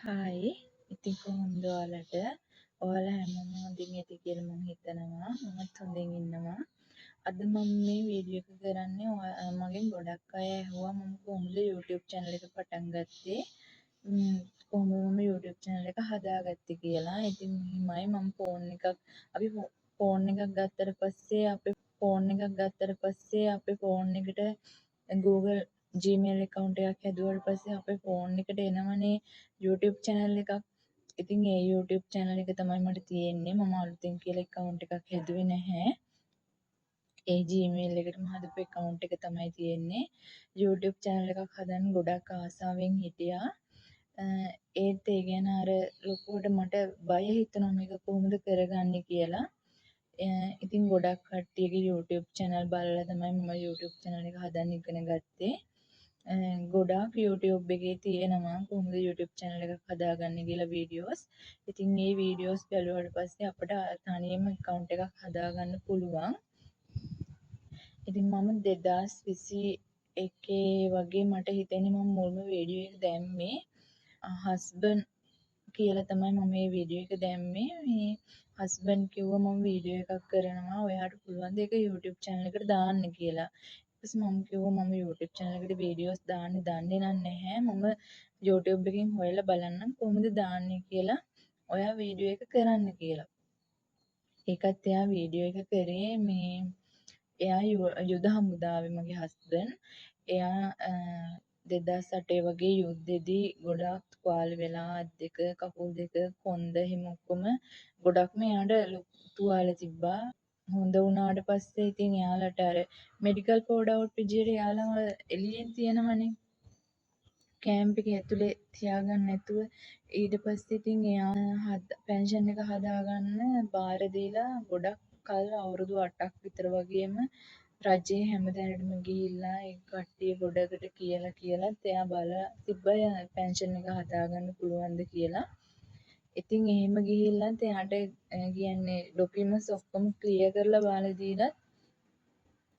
Hi ඉතින් කොහොමද ඔයාලට? ඔයාලා හැමෝම හොඳින් ඇති කියලා මම හිතනවා. මමත් හොඳින් ඉන්නවා. අද මම මේ වීඩියෝ එක කරන්නේ මගෙන් ගොඩක් අය ඇහුවා මම කොහොමද YouTube channel එක පටන් ගත්තේ? කොහොමද මම YouTube channel එක හදාගත්තේ කියලා. ඉතින් මෙහිමයි මම අපි ෆෝන් එකක් ගත්තට පස්සේ අපේ ෆෝන් එකට Google Gmail account එකක් හැදුවට පස්සේ අපේ ෆෝන් එකට එනවනේ YouTube channel එකක්. ඉතින් ඒ YouTube channel එක තමයි මට තියෙන්නේ. මම අලුතෙන් කියලා account එකක් හැදුවේ නැහැ. ඒ Gmail එකටම හදපු account එක තමයි තියෙන්නේ. YouTube channel එකක් හදන්න ගොඩක් ආසාවෙන් හිටියා. ඒත් ඒ ගැන අර ලොකුවට මට බය හිතුණා මේක කොහොමද කරගන්නේ කියලා. ඉතින් ගොඩක් කට්ටියගේ YouTube channel බලලා තමයි මම YouTube channel එක හදන්න ඉගෙන ගත්තේ. ගොඩාක් YouTube එකේ තියෙනවා කොහොමද YouTube channel එකක් හදාගන්නේ කියලා වීඩියෝස්. ඉතින් මේ වීඩියෝස් බැලුවාට පස්සේ අපිට තනියම account එකක් හදාගන්න පුළුවන්. ඉතින් මම 2021 වගේ මට හිතෙන්නේ මම මුල්ම වීඩියෝ එක දැම්මේ හස්බන්ඩ් කියලා තමයි මම මේ වීඩියෝ එක දැම්මේ. මේ හස්බන්ඩ් කිව්වා මම වීඩියෝ එකක් කරනවා ඔයාට පුළුවන් ද ඒක YouTube channel එකට දාන්න කියලා. ඊට පස්සේ මම කිව්වා මම YouTube channel එකට වීඩියෝස් දාන්න දන්නේ නැහැ. මම YouTube එකකින් හොයලා බලන්නම් කොහොමද දාන්නේ කියලා. ඔයා වීඩියෝ එක කරන්න කියලා. ඒකත් එයා වීඩියෝ එක කරේ මේ එයා යුද හමුදාවේ මගේ හස්බන්ඩ්. එයා 2008 වගේ යුද්ධෙදී ගොඩාක් තුවාල වෙලා අත් දෙක කකුල් දෙක කොන්ද හිම ඔක්කොම ගොඩක්ම එයාට තුවාල තිබ්බා. හොඳ වුණාට පස්සේ ඉතින් එයාලට අර මෙඩිකල් කෝඩ් අවුට් විදියට එයාලව එළියෙන් තියනවනේ. කැම්ප් එකේ ඇතුලේ තියාගන්න නැතුව ඊට පස්සේ ඉතින් එයා පෙන්ෂන් එක හදාගන්න බාර දීලා ගොඩක් කල් අවුරුදු 8ක් විතර වගේම රජයේ හැමතැනටම ගිහිල්ලා ඒ කට්ටිය ගොඩකට කියලා එයා බලලා තිබ්බා පෙන්ෂන් එක හදාගන්න පුළුවන්ද කියලා. ඉතින් එහෙම ගිහිල්ලත් එයාට කියන්නේ ඩොකියුමන්ට්ස් ඔක්කොම ක්ලියර් කරලා බාලා දීලත්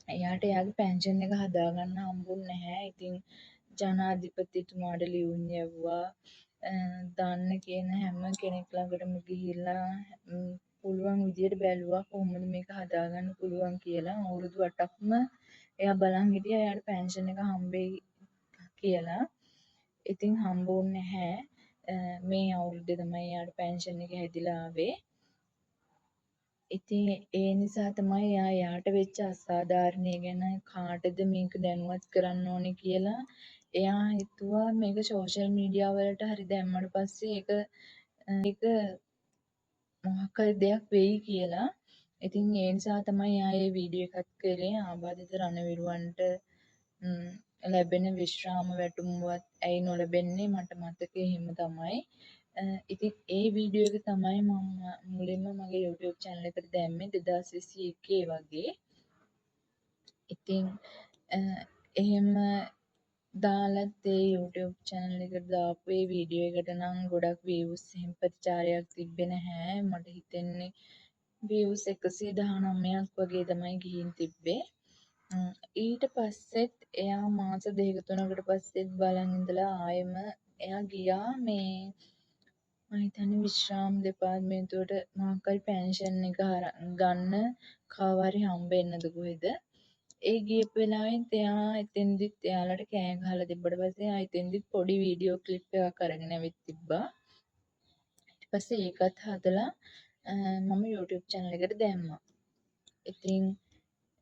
එයාට එයාගේ පෙන්ෂන් එක හදාගන්න හම්බුන්නේ නැහැ. ඉතින් ජනාධිපතිතුමාට ලියුම් යවුවා. දාන්න කියන හැම කෙනෙක් ළඟටම ගිහිල්ලා පුළුවන් විදියට බැලුවා කොහොමද මේක හදාගන්න පුළුවන් කියලා. අවුරුදු 8ක්ම එයා බලන් හිටියා එයාට පෙන්ෂන් එක හම්බෙයි කියලා. ඉතින් හම්බුන්නේ නැහැ. මේ අවුරුද්දේ තමයි එයාට පෙන්ෂන් එක හැදිලා ආවේ. ඉතින් ඒ නිසා තමයි එයාට වෙච්ච අසාධාරණය ගැන කාටද මේක දැනුවත් කරන්න ඕනේ කියලා එයා හිතුවා මේක සෝෂල් මීඩියා වලට හරි දැම්මට පස්සේ ඒක මොකක් හරි දෙයක් වෙයි කියලා. ඉතින් ඒ නිසා තමයි එයා මේ වීඩියෝ එකත් කරේ ආබාධිත රණවිරුවන්ට ලැබෙන විශ්‍රාම වැටුම්වත් ඇයි නොලැබෙන්නේ මට මතකයි එහෙම තමයි. ඉතින් ඒ වීඩියෝ එක තමයි මම මුලින්ම මගේ YouTube channel එකට දැම්මේ 2021 වගේ. ඉතින් එහෙම දාලත් ඒ YouTube channel එකට දාපු ඒ වීඩියෝ එකට නම් ගොඩක් views එහෙම ප්‍රතිචාරයක් තිබ්බේ නැහැ. මට හිතෙන්නේ views 119ක් වගේ තමයි ගිහින් තිබ්බේ. ඊට පස්සෙත් එයා මාස දෙක තුනකට පස්සෙත් බලන් ඉඳලා ආයෙම එයා ගියා මේ මම හිතන්නේ විශ්‍රාම දෙපාර්තමේන්තුවට මොකක් හරි පෙන්ෂන් එක ගන්න කාව හරි හම්බෙන්නද කොහෙද ඒ ගියපු වෙලාවෙත් එයා එතෙන්දිත් එයාලට කෑ ගහලා තිබ්බට පස්සේ ආයෙ එතෙන්දිත් පොඩි වීඩියෝ ක්ලිප් එකක් අරගෙන ඇවිත් තිබ්බා. ඊට පස්සේ ඒකත් හදලා මම YouTube channel එකට දැම්මා. ඉතින්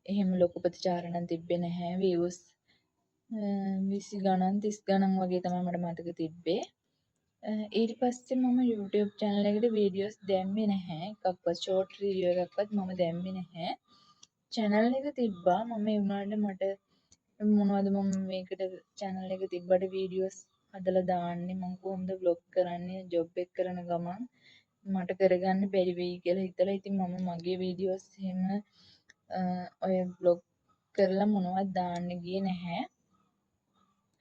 එහෙම ලොකු ප්‍රතිචාර නම් තිබ්බේ නැහැ. views 20 ගණන් 30 ගණන් වගේ තමයි මට මතක තිබ්බේ. ඊට පස්සේ මම YouTube channel එකට වීඩියෝස් දැම්මේ නැහැ. එකක්වත් short video එකක්වත් මම දැම්මේ නැහැ. channel එක තිබ්බා. මම ඒ වුණාට මට මොනවද මම මේකට channel එක තිබ්බට වීඩියෝස් හදලා දාන්නේ මම කොහොමද vlog කරන්නේ job එක කරන ගමන් මට කරගන්න බැරි වෙයි කියලා හිතලා ඉතින් මම මගේ වීඩියෝස් එහෙම ඔය vlog කරලා මොනවද දාන්න ගියේ නැහැ.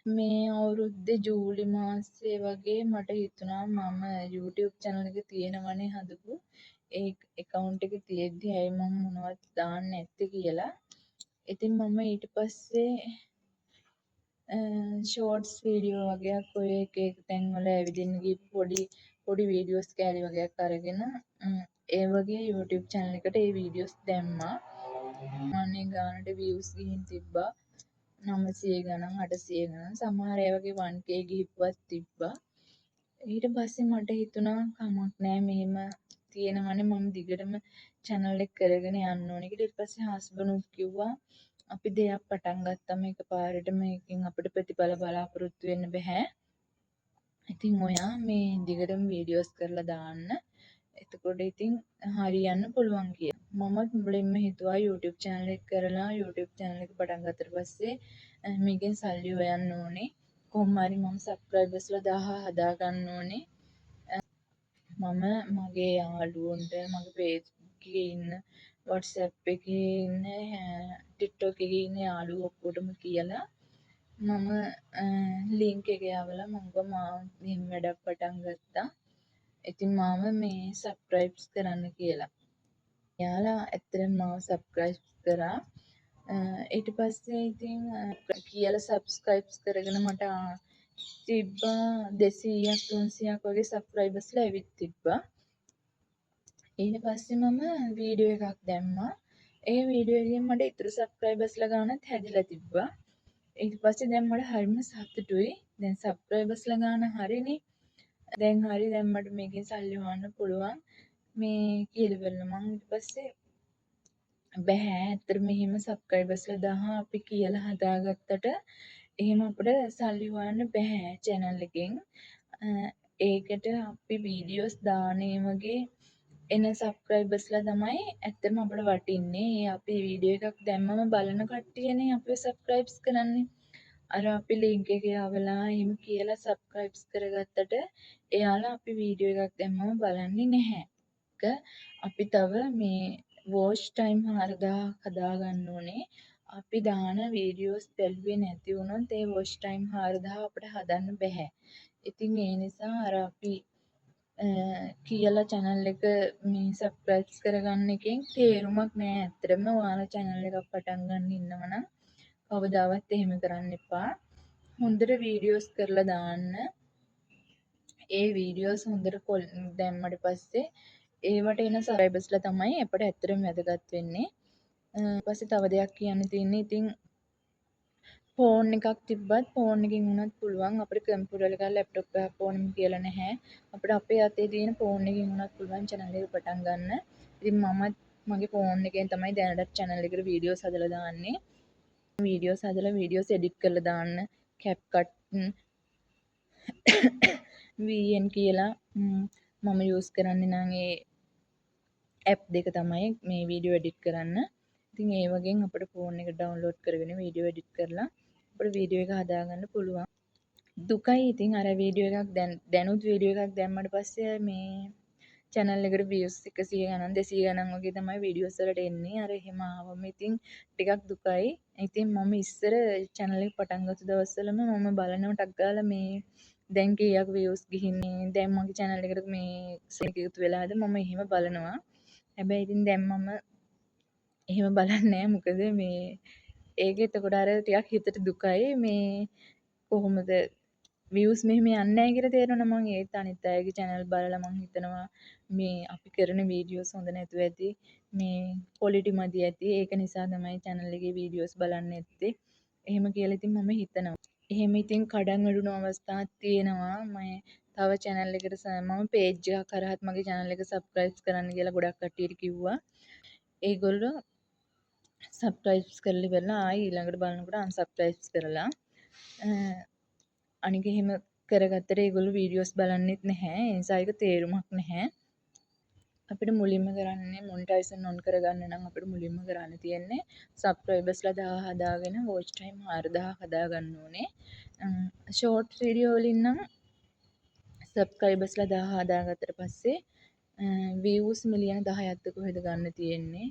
මේ අවුරුද්දේ ජූලි මාසයේ වගේ මට හිතුණා මම YouTube channel එක තියෙනවනේ හදපු ඒ account එක තියෙද්දි ඇයි මම මොනවද දාන්නේ නැත්තේ කියලා. ඉතින් මම ඊට පස්සේ ෂෝට්ස් වීඩියෝ වගේක් ඔය එක එක තැන්වල ඇවිදින්න ගිහපු පොඩි වීඩියෝස් කෑලි වගේක් අරගෙන ඒ වගේ YouTube channel එකට ඒ වීඩියෝස් දැම්මා. අනේ ගානට views ගිහින් තිබ්බා 900 ගණන් 800 ගණන් සමහර ඒ වගේ 1k ගිහිපුවත් තිබ්බා. ඊට පස්සේ මට හිතුණා කමක් නෑ මෙහෙම තියෙනවනේ මම දිගටම channel එක කරගෙන යන්න ඕනේ කියලා. ඊට පස්සේ හස්බන්ඩ්ුත් කිව්වා අපි දෙයක් පටන් ගත්තම එකපාරට මේකෙන් අපිට ප්‍රතිඵල බලාපොරොත්තු වෙන්න බෑ. ඉතින් ඔයා මේ දිගටම වීඩියෝස් කරලා දාන්න. එතකොට ඉතින් හරියන්න පුළුවන් කියලා. මමත් මුලින්ම හිතුවා YouTube channel එක කරලා YouTube channel එක පටන් ගත්තට පස්සේ මේකෙන් සල්ලි හොයන්න ඕනේ. කොහොම හරි මම subscribersලා 1000 හදා ගන්න ඕනේ. මම මගේ යාළුවන්ට මගේ page එකේ ඉන්න WhatsApp එකේ ඉන්න TikTok එකේ ඉන්න යාළුවෝ ඔක්කොටම කියලා මම link එක යවලා මම මෙහෙම වැඩක් පටන් ගත්තා. ඉතින් මාව මේ සබ්ස්ක්‍රයිබ්ස් කරන්න කියලා. එයාලා ඇත්තටම මාව සබ්ස්ක්‍රයිබ් කරා. ඊට පස්සේ ඉතින් කියලා සබ්ස්ක්‍රයිබ්ස් කරගෙන මට තිබ්බා 200ක් 300ක් වගේ සබ්ස්ක්‍රයිබර්ස්ලා ඇවිත් තිබ්බා. ඊට පස්සේ මම වීඩියෝ එකක් දැම්මා. ඒ වීඩියෝ එකෙන් මට ඉතුරු සබ්ස්ක්‍රයිබර්ස්ලා ගානත් හැදිලා තිබ්බා. ඊට පස්සේ දැන් මට හරිම සතුටුයි. දැන් සබ්ස්ක්‍රයිබර්ස්ලා ගාන හරිනේ. දැන් හරි දැන් මට මේකෙන් සල්ලි හොයන්න පුළුවන්. මේ කියලා බලලා මම ඊට පස්සේ බෑ ඇත්තට මෙහෙම සබ්ස්ක්‍රයිබර්ස්ලා 1000 අපි කියලා හදාගත්තට එහෙම අපිට සල්ලි හොයන්න බෑ channel එකෙන්. ඒකට අපි වීඩියෝස් දානේ වගේ එන සබ්ස්ක්‍රයිබර්ස්ලා තමයි ඇත්තටම අපිට වටින්නේ. අපි වීඩියෝ එකක් දැම්මම බලන කට්ටියනේ අපිව සබ්ස්ක්‍රයිබ්ස් කරන්නේ. අර අපි link එක යවලා එහෙම කියලා සබ්ස්ක්‍රයිබ්ස් කරගත්තට එයාලා අපි වීඩියෝ එකක් දැම්මම බලන්නේ නැහැ. අපි තව මේ watch time 4000ක් හදාගන්න ඕනේ. අපි දාන වීඩියෝස් බැලුවේ නැති වුණොත් ඒ watch time 4000 අපිට හදන්න බෑ. ඉතින් ඒ නිසා අර අපි කියලා channel එක මේ subscribe කරගන්න එකෙන් තේරුමක් නෑ. ඇත්තටම ඔයාලා channel එකක් පටන් ගන්න ඉන්නවනම් කවදාවත් එහෙම කරන්න එපා. හොඳට වීඩියෝස් කරලා දාන්න. ඒ වීඩියෝස් හොඳට දැම්මට පස්සේ ඒවට එන සබස්ක්‍රයිබර්ස්ලා තමයි අපිට ඇත්තටම වැදගත් වෙන්නේ. ඊපස්සේ තව දෙයක් කියන්න තියෙන්නේ ඉතින් ෆෝන් එකක් තිබ්බත් ෆෝන් එකකින් වුණත් පුළුවන් අපිට කම්පියුටර් එකක් ලැප්ටොප් එකක් ඕනෙම කියලා නැහැ. අපිට අපේ අතේ තියෙන ෆෝන් එකකින් වුණත් පුළුවන් channel එක පටන් ගන්න. ඉතින් මමත් මගේ ෆෝන් එකෙන් තමයි දැනටත් channel එකට වීඩියෝස් හදලා දාන්නේ. වීඩියෝස් හදලා වීඩියෝස් එඩිට් කරලා දාන්න CapCut VN කියලා මම යූස් කරන්නේ නම් ඒ ඇප් දෙක තමයි මේ වීඩියෝ එඩිට් කරන්න. ඉතින් ඒ වගේන් අපිට ෆෝන් එක ඩවුන්ලෝඩ් කරගෙන වීඩියෝ එඩිට් කරලා අපිට වීඩියෝ එක හදාගන්න පුළුවන්. දුකයි ඉතින් අර වීඩියෝ එකක් දැනුත් වීඩියෝ එකක් දැම්මට පස්සේ මේ channel එකට views 100 ගණන් 200 ගණන් වගේ තමයි වීඩියෝස් වලට එන්නේ. අර එහෙම ආවම ඉතින් ටිකක් දුකයි. ඉතින් මම ඉස්සර channel එක පටන් ගත්ත දවස්වලම මම බලනවා ටක් ගාලා මේ දැන් කීයක් views ගිහින්නේ දැන් මගේ channel එකට මේ එකතු වෙලාද මම එහෙම බලනවා. හැබැයි ඉතින් දැන් මම එහෙම බලන්නේ නැහැ. මොකද මේ ඒක එතකොට අර ටිකක් හිතට දුකයි මේ කොහොමද views මෙහෙම යන්නේ නැහැ කියලා තේරෙනවා. මම ඒත් අනිත් අයගේ channel බලලා මම හිතනවා මේ අපි කරන වීඩියෝස් හොඳ නැතුව ඇති මේ quality මදි ඇති ඒක නිසා තමයි channel එකේ වීඩියෝස් බලන්න නැත්තේ. එහෙම කියලා ඉතින් මම හිතනවා. එහෙම ඉතින් කඩන් වැටුණු අවස්ථාවක් තියෙනවා. මම තව channel එකට මම page එකක් කරහත් මගේ channel එක subscribe කරන්න කියලා ගොඩක් කට්ටියට කිව්වා. ඒගොල්ලෝ subscribe කරලා ඉවරලා ආයි ඊළඟට බලනකොට unsubscribe කරලා අනික එහෙම කරගත්තට ඒගොල්ලෝ වීඩියෝස් බලන්නෙත් නැහැ. ඒ නිසා ඒක තේරුමක් නැහැ. අපිට මුලින්ම කරන්නේ මොනිටයිසන් ඔන් කරගන්න නම් අපිට මුලින්ම කරන්න තියෙන්නේ සබ්ස්ක්‍රයිබර්ස්ලා 1000 හදාගෙන watch time 4000 හදාගන්න ඕනේ. ෂෝට් වීඩියෝ වලින් නම් සබ්ස්ක්‍රයිබර්ස්ලා 1000 හදාගත්තට පස්සේ views මිලියන 10ක්ද කොහෙද ගන්න තියෙන්නේ.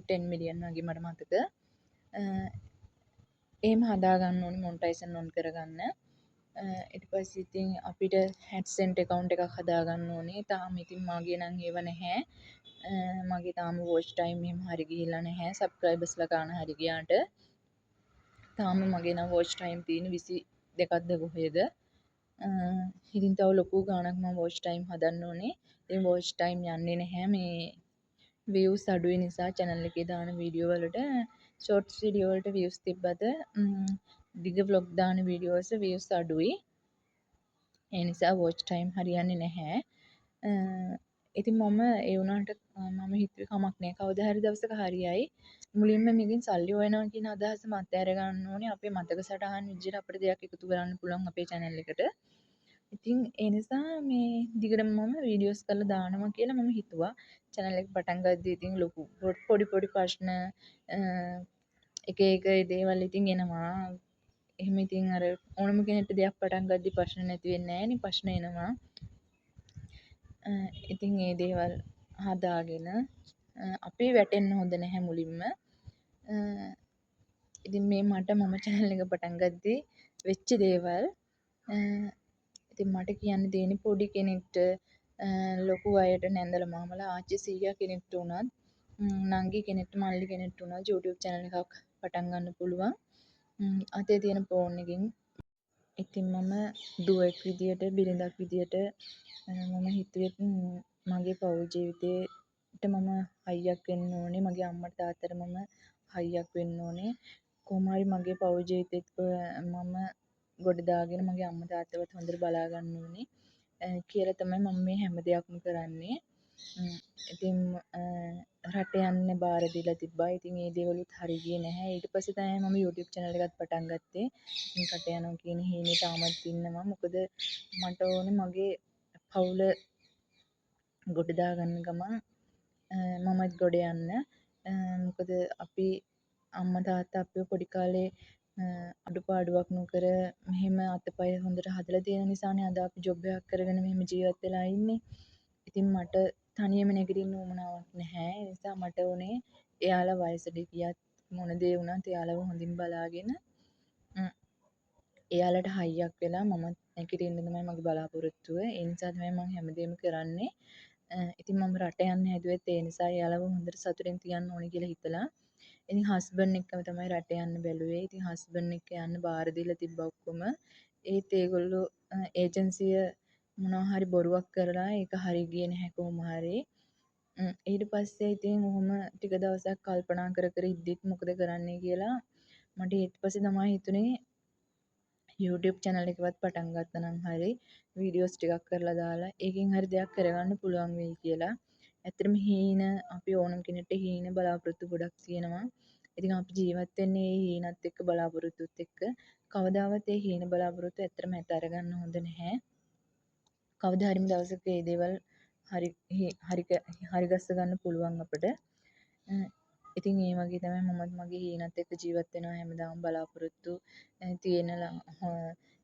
10 මිලියන් වගේ මට මතක. එහෙම හදාගන්න ඕනේ මොනිටයිසන් ඔන් කරගන්න. ඊට පස්සේ ඉතින් අපිට AdSense account එකක් හදාගන්න ඕනේ. තාම ඉතින් මගේ නම් ඒව නැහැ. මගේ තාම watch time එහෙම හරි ගිහිල්ලා නැහැ. subscribersලා ගන්න හරි ගියාට. තාම මගේ නම් වොච් ටයිම් තියෙන්නේ 22ක්ද කොහෙද. ඉතින් තව ලොකු ගාණක් මම වොච් ටයිම් හදන්න ඕනේ. ඉතින් වොච් ටයිම් යන්නේ නැහැ මේ views අඩුයි නිසා channel එකේ දාන වීඩියෝ වලට. shorts වීඩියෝ වලට views තිබ්බද දිග vlog දාන වීඩියෝස් views අඩුයි. ඒ නිසා වොච් ටයිම් හරියන්නේ නැහැ. ඉතින් මම ඒ වුණාට මම හිතුවේ කමක් නැහැ. කවදා හරි දවසක හරියයි. මුලින්ම මේකෙන් සල්ලි හොයනවා කියන අදහස මත ඇර ගන්න ඕනේ. අපේ මතක සටහන් විදිහට අපිට දෙයක් එකතු කරන්න පුළුවන් අපේ channel එකට. ඉතින් ඒ නිසා මේ දිගටම මම වීඩියෝස් කරලා දානවා කියලා මම හිතුවා. channel එක පටන් ගද්දී ඉතින් ලොකු පොඩි පොඩි ප්‍රශ්න එක එක දේවල් ඉතින් එනවා. එහෙම ඉතින් අර ඕනම කෙනෙක්ට දෙයක් පටන් ගද්දී ප්‍රශ්න නැති වෙන්නේ නැහැ නේ. ප්‍රශ්න එනවා. ඉතින් ඒ දේවල් හදාගෙන අපි වැටෙන්න හොඳ නැහැ මුලින්ම. ඉතින් මේ මට මම channel එක පටන් ගද්දී වෙච්ච දේවල්. ඉතින් මට කියන්න තියෙන්නේ පොඩි කෙනෙක්ට ලොකු අයට නැන්දලා මාමලා ආච්චි සීයා කෙනෙක්ට උනත් නංගි කෙනෙක්ට මල්ලි කෙනෙක්ට උනත් YouTube channel එකක් පටන් ගන්න පුළුවන්. අතේ තියෙන ෆෝන් එකකින්. ඉතින් මම දුවෙක් විදියට බිරිඳක් විදියට මම හිතුවේ මගේ පෞල් ජීවිතේට මම හයියක් වෙන්න ඕනේ. මගේ අම්මට තාත්තට මම හයියක් වෙන්න ඕනේ. කොහොම හරි මගේ පෞල් ජීවිතේත් මම ගොඩ දාගෙන මගේ අම්මා තාත්තවත් හොඳට බලා ගන්න ඕනේ කියලා තමයි මම මේ හැම දෙයක්ම කරන්නේ. ඉතින් රට යන්න බාර දීලා තිබ්බා. ඉතින් ඒ දේවලුත් හරි ගියේ නැහැ. ඊට පස්සේ තමයි මම YouTube channel එකත් පටන් ගත්තේ. ඉතින් රට යනවා කියන හීනේ තාමත් ඉන්නවා. මොකද මට ඕනේ මගේ පවුල ගොඩ දාගන්න ගමන් මමත් ගොඩ යන්න. මොකද අපි අම්මා තාත්තා අපිව පොඩි කාලේ අඩුපාඩුවක් නොකර මෙහෙම අතපය හොඳට හදලා තියෙන නිසානේ අද අපි ජොබ් එකක් කරගෙන මෙහෙම ජීවත් වෙලා ඉන්නේ. ඉතින් මට තනියම නැගිටින්න උවමනාවක් නැහැ. ඒ නිසා මට උනේ එයාලා වයසට ගියත් මොන දේ වුණත් එයාලව හොඳින් බලාගෙන එයාලට හයියක් වෙලා මමත් නැගිටින්න තමයි මගේ බලාපොරොත්තුව. ඒ නිසා තමයි මම හැමදේම කරන්නේ. ඉතින් මම රට යන්න හැදුවෙත් ඒ නිසා එයාලව හොඳට සතුටින් තියන්න ඕනේ කියලා හිතලා. ඉතින් හස්බන්ඩ් එක්කම තමයි රට යන්න බැලුවේ. ඉතින් හස්බන්ඩ් එක්ක යන්න බාර දීලා තිබ්බා ඔක්කොම. ඒත් ඒගොල්ලෝ ඒජන්සිය මොනවා හරි බොරුවක් කරලා ඒක හරි ගියේ නැහැ කොහොම හරි. ඊට පස්සේ ඉතින් ඔහොම ටික දවසක් කල්පනා කර කර ඉද්දිත් මොකද කරන්නේ කියලා මට ඊට පස්සේ තමයි හිතුනේ YouTube channel එකවත් පටන් ගත්තා නම් හරි වීඩියෝස් ටිකක් කරලා දාලා ඒකෙන් හරි දෙයක් කරගන්න පුළුවන් වෙයි කියලා. ඇත්තටම හීන අපි ඕනම කෙනෙක්ට හීන බලාපොරොත්තු ගොඩක් තියෙනවා. ඉතින් අපි ජීවත් වෙන්නේ ඒ හීනත් එක්ක බලාපොරොත්තුත් එක්ක. කවදාවත් ඒ හීන බලාපොරොත්තු ඇත්තටම ඇත අරගන්න හොඳ නැහැ. කවදා හරිම දවසක මේ දේවල් හරි ගස්ස ගන්න පුළුවන් අපිට. ඉතින් ඒ වගේ තමයි මමත් මගේ හීනත් එක්ක ජීවත් වෙනවා හැමදාම බලාපොරොත්තු තියෙන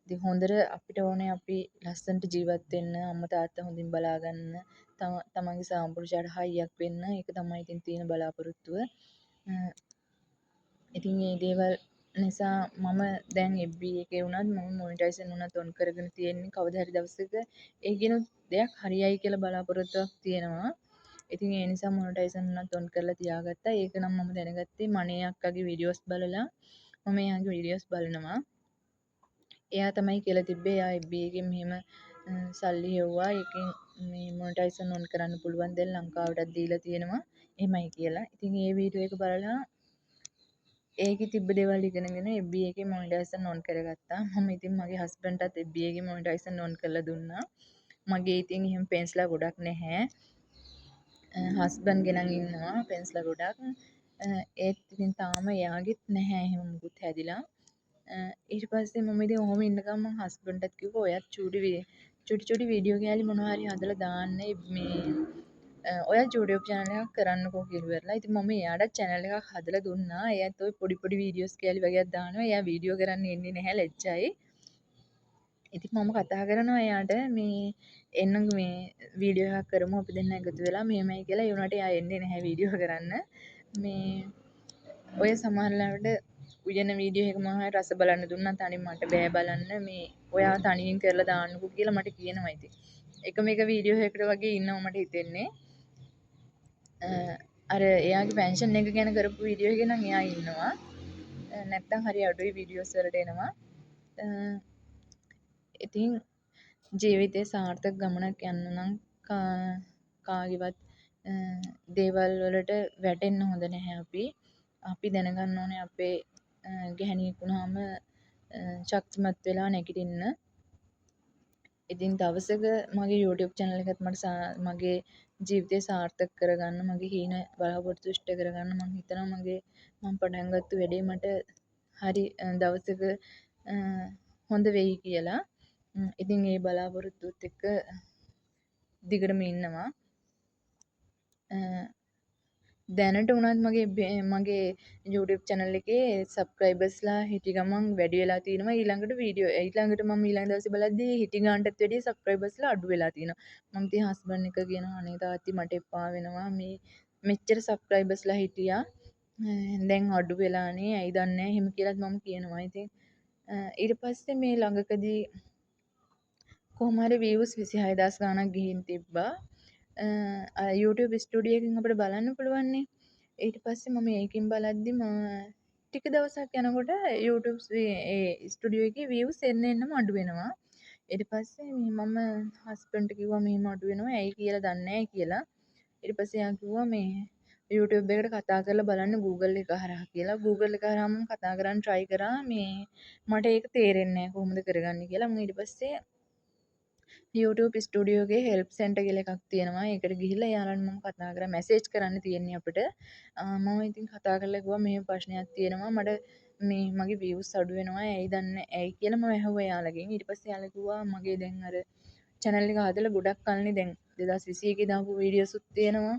ඉතින් හොඳට අපිට ඕනේ අපි ලස්සනට ජීවත් වෙන්න අම්මා තාත්තා හොඳින් බලා ගන්න තමන්ගේ සාම්ප්‍රදායට හයියක් වෙන්න ඒක තමයි ඉතින් තියෙන බලාපොරොත්තුව. ඉතින් මේ දේවල් නිසා මම දැන් FB එකේ වුණත් මම මොනිටයිසන් වුණත් ඔන් කරගෙන තියෙන්නේ කවදා හරි දවසක ඒකිනුත් දෙයක් හරියයි කියලා බලාපොරොත්තුවක් තියෙනවා. ඉතින් ඒ නිසා මොනිටයිසන් වුණත් ඔන් කරලා තියාගත්තා. ඒක නම් මම දැනගත්තේ මනේ අක්කාගේ වීඩියෝස් බලලා මම එයාගේ වීඩියෝස් බලනවා. එයා තමයි කියලා තිබ්බේ එයා FB එකෙන් මෙහෙම සල්ලි හෙව්වා. ඒකෙන් මේ මොනිටයිසන් ඔන් කරන්න පුළුවන් දැන් ලංකාවටත් දීලා තියෙනවා. එහෙමයි කියලා. ඉතින් ඒ වීඩියෝ එක බලලා ඒකේ තිබ්බ දේවල් ඉගෙනගෙන FB එකේ මොනිටයිසන් ඔන් කරගත්තා. මම ඉතින් මගේ හස්බන්ඩ්ටත් FB එකේ මොනිටයිසන් ඔන් කරලා දුන්නා. මගේ ඉතින් එහෙම පෙන්ස්ලා ගොඩක් නැහැ. හස්බන්ඩ් ගෙනන් ඉන්නවා පෙන්ස්ලා ගොඩක්. ඒත් ඉතින් තාම එයාගෙත් නැහැ එහෙම මුකුත් හැදිලා. ඊට පස්සේ මම ඉතින් ඔහොම ඉන්න ගමන් මම හස්බන්ඩ්ටත් කිව්වා ඔයත් චුටි වීඩියෝ කෑලි මොනවා හරි හදලා දාන්න මේ ඔයා YouTube channel එකක් කරන්නකෝ කියලා ඉවරලා. ඉතින් මම එයාට channel එකක් හදලා දුන්නා. එයාත් ওই පොඩි වීඩියෝස් කෑලි වගේක් දානවා. එයා වීඩියෝ කරන්න එන්නේ නැහැ ලැජ්ජයි. ඉතින් මම කතා කරනවා එයාට මේ එන්න මේ වීඩියෝ එකක් කරමු අපි දෙන්න එකතු වෙලා මෙහෙමයි කියලා. ඒ වුණාට එයා එන්නේ නැහැ වීඩියෝ කරන්න. මේ ඔය සමහරවිට උයන වීඩියෝ එක මම රස බලන්න දුන්නා තනියෙන් මට බෑ බලන්න මේ ඔයා තනියෙන් කරලා දාන්නකෝ කියලා මට කියනවා ඉතින්. එකම එක වීඩියෝ එකකට වගේ ඉන්නව මට හිතෙන්නේ. අර එයාගේ පෙන්ෂන් එක ගැන කරපු වීඩියෝ එකේ නම් එයා ඉන්නවා. නැත්තම් හරි අඩුයි වීඩියෝස් වලට එනවා. ඉතින් ජීවිතේ සාර්ථක ගමනක් යන්න නම් කාගේවත් දේවල් වලට වැටෙන්න හොඳ නැහැ අපි. අපි දැනගන්න ඕනේ අපේ ගැහණියෙක් වුණාම ශක්තිමත් වෙලා නැගිටින්න. ඉතින් දවසක මගේ YouTube channel එකත් මගේ ජීවිතය සාර්ථක කරගන්න, මගේ හීන බලාපොරොත්තු ඉෂ්ට කරගන්න මම හිතනවා මම පටන් ගත්ත වැඩේ මට හරි දවසක හොඳ වෙයි කියලා. ඉතින් ඒ බලාපොරොත්තුත් එක්ක දිගටම ඉන්නවා. දැනට උනත් මගේ YouTube channel එකේ subscribersලා හිටි ගමන් වැඩි වෙලා තිනවා. ඊළඟට මම ඊළඟ දවසේ බලද්දී හිටි ගානටත් වැඩිය subscribersලා අඩු වෙලා තිනවා. මම ඉතින් husband එක කියනවා අනේ තාත්ති මට එපා වෙනවා මේ මෙච්චර subscribersලා හිටියා. දැන් අඩු වෙලානේ ඇයි දන්නේ නැහැ එහෙම කියලාත් මම කියනවා. ඉතින් ඊට පස්සේ මේ ළඟකදී කොහොම හරි views 26000 ගාණක් ගිහින් තිබ්බා. YouTube ස්ටුඩියෝ එකකින් අපිට බලන්න පුළුවන් නේ. ඊට පස්සේ මම ඒකෙන් බලද්දි ටික දවසක් යනකොට YouTube ඒ ස්ටුඩියෝ එකේ views එන්නම අඩු වෙනවා. ඊට පස්සේ මම හස්බන්ඩ්ට කිව්වා මෙහෙම අඩු වෙනවා ඇයි කියලා දන්නේ නැහැ කියලා. ඊට පස්සේ එයා කිව්වා මේ YouTube එකට කතා කරලා බලන්න Google එක හරහා කියලා. Google එක හරහා මම කතා කරන්න try කරා මට ඒක තේරෙන්නේ නැහැ කොහොමද කරගන්නේ කියලා. මම ඊට පස්සේ YouTube ස්ටුඩියෝ එකේ හෙල්ප් සෙන්ටර් කියලා එකක් තියෙනවා. ඒකට ගිහිල්ලා එයාලට මම කතා කරා මැසේජ් කරන්න තියෙන්නේ අපිට. මම ඉතින් කතා කරලා කිව්වා මෙහෙම ප්‍රශ්නයක් තියෙනවා. මගේ views අඩු වෙනවා. ඇයි කියලා මම ඇහුවා එයාලගෙන්. ඊට පස්සේ එයාලා කිව්වා මගේ දැන් අර channel එක හදලා ගොඩක් කල්නේ දැන් 2021 දාපු වීඩියෝස් උත් තියෙනවා.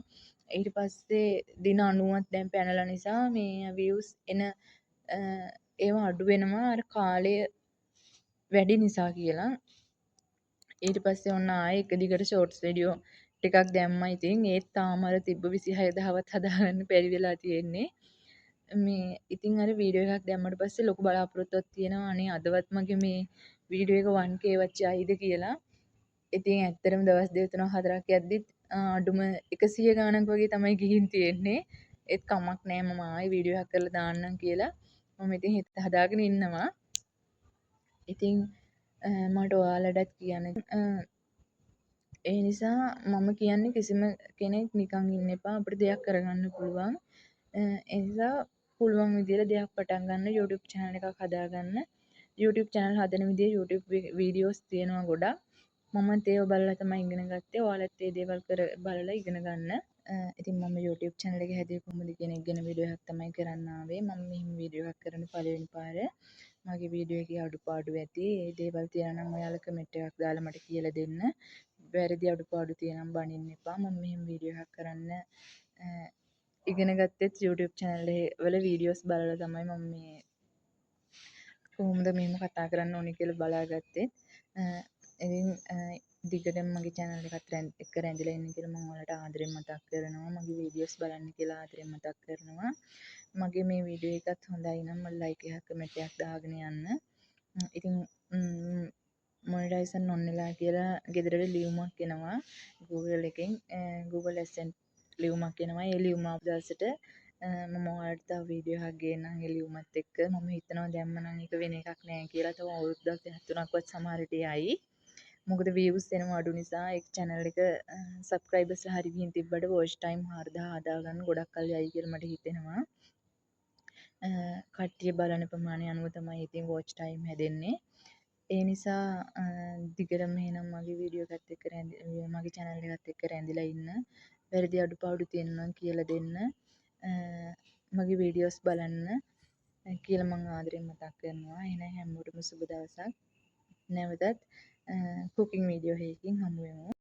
ඊට පස්සේ දින 90ක් දැන් පැනලා නිසා මේ views එන ඒවා අඩු වෙනවා අර කාලය වැඩි නිසා කියලා. ඊට පස්සේ ඔන්න ආයෙ එක දිගට ෂෝට්ස් වීඩියෝ ටිකක් දැම්මා. ඉතින් ඒත් තාම අර තිබ්බ 26000වත් හදාගන්න බැරි වෙලා තියෙන්නේ. ඉතින් අර වීඩියෝ එකක් දැම්මට පස්සේ ලොකු බලාපොරොත්තුවක් තියෙනවා අනේ අදවත් මගේ මේ වීඩියෝ එක 1k වත් යයිද කියලා. ඉතින් ඇත්තටම දවස් දෙක තුනක් හතරක් යද්දිත් අඩුම 100 ගාණක් වගේ තමයි ගිහින් තියෙන්නේ. ඒත් කමක් නෑ මම ආයෙ වීඩියෝ එකක් කරලා දාන්නම් කියලා මම ඉතින් හිත හදාගෙන ඉන්නවා. ඉතින් මට ඔයාලටත් කියන්න ඒ නිසා මම කියන්නේ කිසිම කෙනෙක් නිකන් ඉන්න එපා අපිට දෙයක් කරගන්න පුළුවන්. ඒ නිසා පුළුවන් විදිහට දෙයක් පටන් ගන්න YouTube channel එකක් හදාගන්න. YouTube channel හදන විදිහ YouTube වීඩියෝස් තියෙනවා ගොඩක්. මමත් ඒව බලලා තමයි ඉගෙන ගත්තේ. ඔයාලත් ඒ දේවල් බලලා ඉගෙන ගන්න. ඉතින් මම YouTube channel එක හැදුවේ කොහොමද කියන එක ගැන වීඩියෝ එකක් තමයි කරන්න ආවේ. මම මෙහෙම වීඩියෝ එකක් කරන පළවෙනි පාර. මගේ වීඩියෝ එකේ අඩුපාඩු ඇති. ඒ දේවල් තියෙනවා නම් ඔයාලා කමෙන්ට් එකක් දාලා මට කියලා දෙන්න. වැරදි අඩුපාඩු තියෙනම් බනින්න එපා. මම මෙහෙම වීඩියෝ එකක් කරන්න ඉගෙන ගත්තෙත් YouTube channel වල වීඩියෝස් බලලා තමයි මම මේ කොහොමද මෙහෙම කතා කරන්න ඕනේ කියලා බලාගත්තේ. ඉතින් දිගටම මගේ channel එකත් එක්ක රැඳිලා ඉන්න කියලා මම ඔයාලට ආදරෙන් මතක් කරනවා. මගේ වීඩියෝස් බලන්න කියලා ආදරෙන් මතක් කරනවා. මගේ මේ වීඩියෝ එකත් හොඳයි නම් මට ලයික් එකක් කමෙන්ට් එකක් දාගෙන යන්න. ඉතින් මොනිටයිසන් ඔන් වෙලා කියලා ගෙදරට ලියුමක් එනවා Google එකෙන්. Google Adsense ලියුමක් එනවා. ඒ ලියුම ආපු දවසට මම ඔයාලට තව වීඩියෝ එකක් ගේන්නම් ඒ ලියුමත් එක්ක. මම හිතනවා දැම්ම නම් ඒක වෙන එකක් නෑ කියලා. තව අවුරුද්දක් දෙකක් තුනක්වත් සමහර විට යයි. මොකද views එනවා අඩු නිසා ඒ channel එක subscribers හරි ගිහින් තිබ්බට watch time 4000 හදාගන්න ගොඩක් කල් යයි කියලා මට හිතෙනවා. කට්ටිය බලන ප්‍රමාණය අනුව තමයි ඉතින් watch time හැදෙන්නේ. ඒ නිසා දිගටම එහෙනම් මගේ වීඩියෝ එකත් එක්ක මගේ channel එකත් එක්ක රැඳිලා ඉන්න. වැරදි අඩුපාඩු තියෙනවා නම් කියලා දෙන්න. මගේ වීඩියෝස් බලන්න කියලා මම ආදරෙන් මතක් කරනවා. එහෙනම් හැමෝටම සුබ දවසක්. නැවතත් කුකින් වීඩියෝ එකකින් හමු වෙමු.